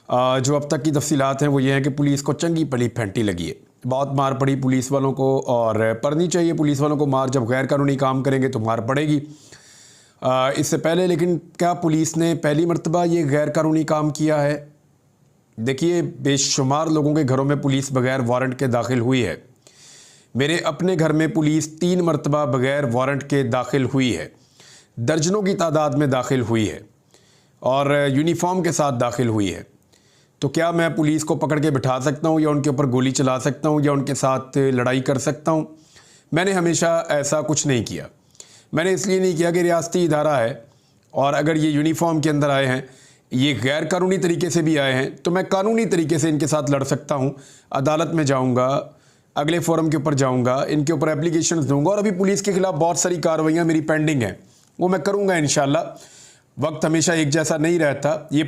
جو اب تک کی تفصیلات ہیں وہ یہ ہیں کہ پولیس کو چنگی پلی پھینٹی لگی ہے، بہت مار پڑی پولیس والوں کو، اور پڑنی چاہیے پولیس والوں کو مار، جب غیر قانونی کام کریں گے تو مار پڑے گی۔ اس سے پہلے لیکن کیا پولیس نے پہلی مرتبہ یہ غیر قانونی کام کیا ہے؟ دیکھیے، بے شمار لوگوں کے گھروں میں پولیس بغیر وارنٹ کے داخل ہوئی ہے۔ میرے اپنے گھر میں پولیس 3 مرتبہ بغیر وارنٹ کے داخل ہوئی ہے، درجنوں کی تعداد میں داخل ہوئی ہے، اور یونیفارم کے ساتھ داخل ہوئی ہے۔ تو کیا میں پولیس کو پکڑ کے بٹھا سکتا ہوں، یا ان کے اوپر گولی چلا سکتا ہوں، یا ان کے ساتھ لڑائی کر سکتا ہوں؟ میں نے ہمیشہ ایسا کچھ نہیں کیا۔ میں نے اس لیے نہیں کیا کہ ریاستی ادارہ ہے، اور اگر یہ یونیفارم کے اندر آئے ہیں، یہ غیر قانونی طریقے سے بھی آئے ہیں، تو میں قانونی طریقے سے ان کے ساتھ لڑ سکتا ہوں، عدالت میں جاؤں گا، اگلے فورم کے اوپر جاؤں گا، ان کے اوپر اپلیکیشنز دوں گا، اور ابھی پولیس کے خلاف بہت ساری کارروائیاں میری پینڈنگ ہیں، وہ میں کروں گا انشاءاللہ۔ وقت ہمیشہ ایک جیسا نہیں رہتا۔ یہ